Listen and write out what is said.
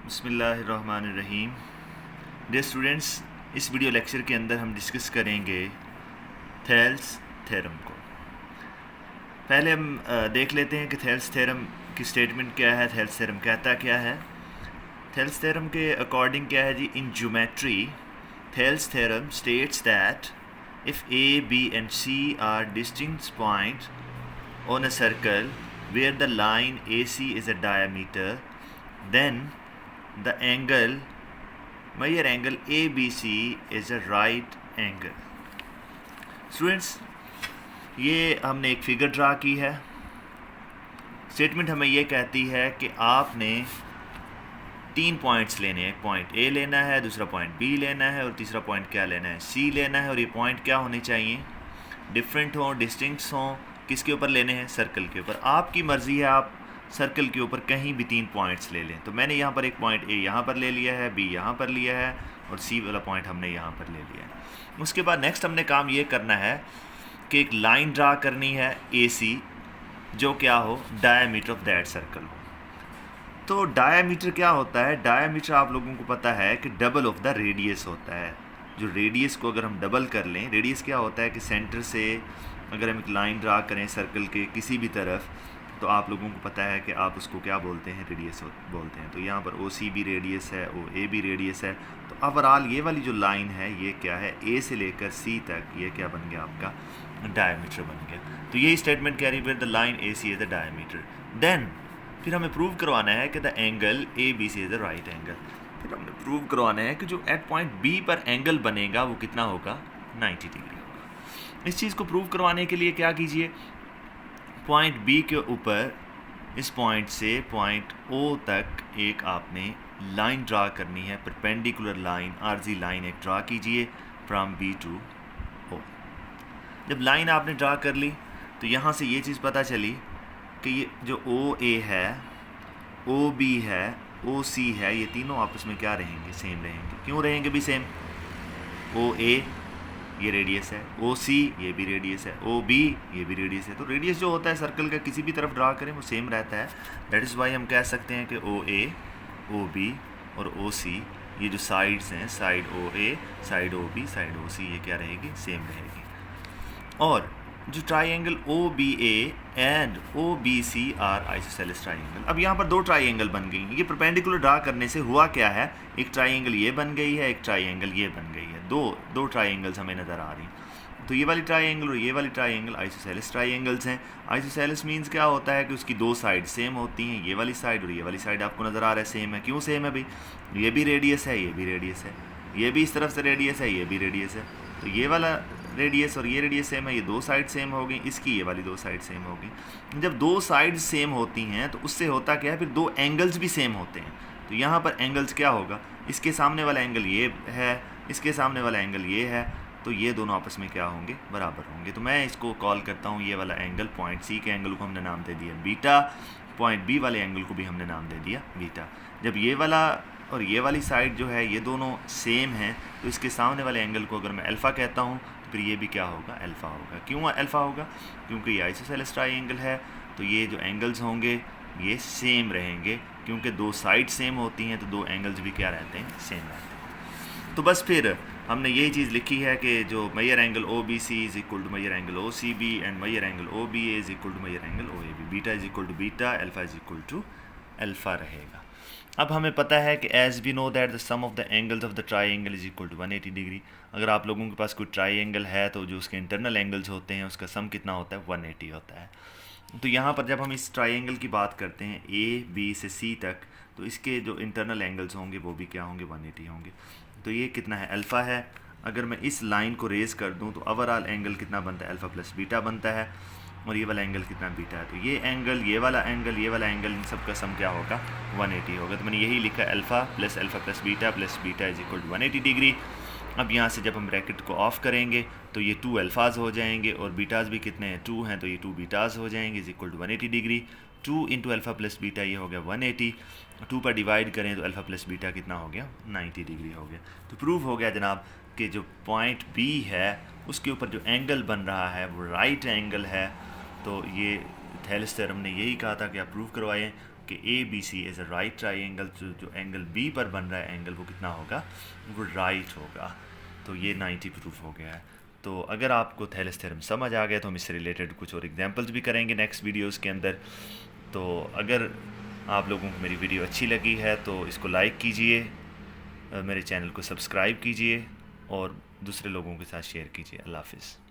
बिस्मिल्लाहिर्रहमानिर्रहीम। Dear students, इस video lecture के अंदर हम डिस्कस करेंगे थेल्स थ्योरम को। पहले हम देख लेते हैं कि थेल्स थ्योरम की स्टेटमेंट क्या है, थेल्स थ्योरम कहता क्या है। थेल्स थ्योरम के अकॉर्डिंग क्या है जी, in geometry Thales theorem states that if A B and C are distinct points on a circle where the line AC is a diameter, then the measure angle ABC is a right angle. Students, ये हमने एक figure draw की है। Statement हमें ये कहती है कि आपने 3 पॉइंट्स लेने हैं। एक पॉइंट A लेना है, दूसरा पॉइंट B लेना है और तीसरा पॉइंट क्या लेना है, C लेना है। और ये पॉइंट क्या होने चाहिए, डिफरेंट हों, डिस्टिंक्ट हों। किसके ऊपर लेने हैं, सर्कल के ऊपर। आपकी मर्ज़ी है, आप सर्कल के ऊपर कहीं भी 3 पॉइंट्स ले लें। तो मैंने यहाँ पर एक पॉइंट A यहाँ पर ले लिया है, B यहाँ पर लिया है और C वाला पॉइंट हमने यहाँ पर ले लिया है। उसके बाद नेक्स्ट हमने काम ये करना है कि एक लाइन ड्रा करनी है AC, जो क्या हो, डायामीटर ऑफ दैट सर्कल हो। तो डायामीटर क्या होता है, डायामीटर आप लोगों को पता है कि डबल ऑफ द रेडियस होता है। जो रेडियस को अगर हम डबल कर लें, रेडियस क्या होता है कि सेंटर से अगर हम एक लाइन ड्रा करें सर्कल के किसी भी तरफ, तो आप लोगों को पता है कि आप उसको क्या बोलते हैं, रेडियस बोलते हैं। तो यहाँ पर OC भी रेडियस है, OA भी रेडियस है। तो ओवरऑल ये वाली जो लाइन है ये क्या है, A से लेकर C तक, ये क्या बन गया, आपका डायमीटर बन गया। तो यही स्टेटमेंट कह रही है, the line AC is the diameter. Then फिर हमें प्रूव करवाना है कि the angle ABC is the right angle. फिर हमने प्रूव करवाना है कि जो एट पॉइंट B पर एंगल बनेगा वो कितना होगा, 90 डिग्री होगा। इस चीज़ को प्रूव करवाने के लिए क्या कीजिए, पॉइंट B के ऊपर इस पॉइंट से पॉइंट O तक एक आपने लाइन ड्रा करनी है, परपेंडिकुलर लाइन, आरजी लाइन एक ड्रा कीजिए फ्रॉम B टू O। जब लाइन आपने ड्रा कर ली तो यहाँ से ये चीज़ पता चली कि ये जो OA है, OB है, OC है, ये तीनों आपस में क्या रहेंगे, सेम रहेंगे। क्यों रहेंगे भी सेम, OA ये रेडियस है, OC ये भी रेडियस है, OB ये भी रेडियस है। तो रेडियस जो होता है सर्कल का किसी भी तरफ ड्रा करें वो सेम रहता है। दैट इज़ वाई हम कह सकते हैं कि OA, OB और OC ये जो साइड्स हैं, side OA, side OB, side OC, ये क्या रहेगी, सेम रहेगी। और जो triangle OBA and OBC are isosceles triangle. अब यहाँ पर 2 ट्राइंगल बन गई हैं। ये परपेंडिकुलर ड्रा करने से हुआ क्या है, एक ट्राइंगल ये बन गई है, एक ट्राइंगल ये बन गई है। दो ट्राइंगल्स हमें नज़र आ रही हैं। तो ये वाली ट्राइंगल और ये वाली ट्राइंगल आइसोसेलेस ट्राइंगल्स हैं। आइसोसेलेस मीन्स क्या होता है कि उसकी 2 साइड सेम होती हैं। ये वाली साइड और ये वाली साइड आपको नज़र आ रहा है सेम है। क्यों सेम है भाई, ये भी रेडियस है, ये भी रेडियस है, ये भी इस तरफ से रेडियस है, ये भी रेडियस है। तो ये वाला रेडियस और ये रेडियस सेम है, ये 2 साइड सेम हो गई, इसकी ये वाली 2 साइड सेम हो गई। जब 2 साइड सेम होती हैं तो उससे होता क्या है, फिर 2 एंगल्स भी सेम होते हैं। तो यहाँ पर एंगल्स क्या होगा, इसके सामने वाला एंगल ये है, इसके सामने वाला एंगल ये है, तो ये दोनों आपस में क्या होंगे, बराबर होंगे। तो मैं इसको कॉल करता हूँ, ये वाला एंगल पॉइंट C के एंगल को हमने नाम दे दिया बीटा, पॉइंट B वाले एंगल को भी हमने नाम दे दिया बीटा। जब ये वाला और ये वाली साइड जो है ये दोनों सेम हैं, तो इसके सामने वाले एंगल को अगर मैं अल्फ़ा कहता हूँ तो फिर ये भी क्या होगा, अल्फ़ा होगा। क्यों अल्फ़ा होगा, क्योंकि ये आइसोसेलेस ट्राइंगल है। तो ये जो एंगल्स होंगे ये सेम रहेंगे, क्योंकि 2 साइड सेम होती हैं तो 2 एंगल्स भी क्या रहते हैं, सेम रहते हैं। तो बस फिर हमने यही चीज़ लिखी है कि जो major angle OBC is equal to major angle OCB and major angle OBA is equal to major angle OAB। Beta is equal to beta, alpha is equal to alpha रहेगा। अब हमें पता है कि as we know that the sum of the angles of the triangle is equal to 180 degree. अगर आप लोगों के पास कोई ट्राइंगल है तो जो उसके इंटरनल एंगल्स होते हैं उसका सम कितना होता है, 180 होता है। तो यहाँ पर जब हम इस ट्राइंगल की बात करते हैं A B से C तक, तो इसके जो इंटरनल एंगल्स होंगे वो भी क्या होंगे, 180 होंगे। तो ये कितना है, अल्फ़ा है। अगर मैं इस लाइन को रेज़ कर दूँ तो ओवरऑल एंगल कितना बनता है, अल्फ़ा प्लस बीटा बनता है। और ये वाला एंगल कितना, बीटा है। तो ये एंगल, ये वाला एंगल, ये वाला एंगल, इन सब का सम क्या होगा, 180 होगा। तो मैंने यही लिखा, alpha plus beta is equal to 180 degree. अब यहाँ से जब हम ब्रैकेट को ऑफ करेंगे तो ये 2 अल्फ़ाज हो जाएंगे और बीटाज भी कितने हैं, 2 हैं, तो ये 2 बीटाज हो जाएंगे is equal to 180 degree. 2 into alpha plus beta ये हो गया 180, 2 पर डिवाइड करें तो अल्फ़ा प्लस बीटा कितना हो गया, 90 डिग्री हो गया। तो प्रूव हो गया जनाब कि जो पॉइंट B है उसके ऊपर जो एंगल बन रहा है वो राइट एंगल है। तो ये थेल्स थ्योरम ने यही कहा था कि आप प्रूव करवाएं। कि A B C is a right triangle, जो एंगल बी पर बन रहा है एंगल वो कितना होगा, वो राइट होगा। तो ये 90 प्रूफ हो गया है। तो अगर आपको थेलेस थ्योरम समझ आ गया तो हम इससे रिलेटेड कुछ और एग्जांपल्स भी करेंगे नेक्स्ट वीडियोस के अंदर। तो अगर आप लोगों को मेरी वीडियो अच्छी लगी है तो इसको लाइक कीजिए, मेरे चैनल को सब्सक्राइब कीजिए और दूसरे लोगों के साथ शेयर कीजिए। अल्लाह हाफ़िज़।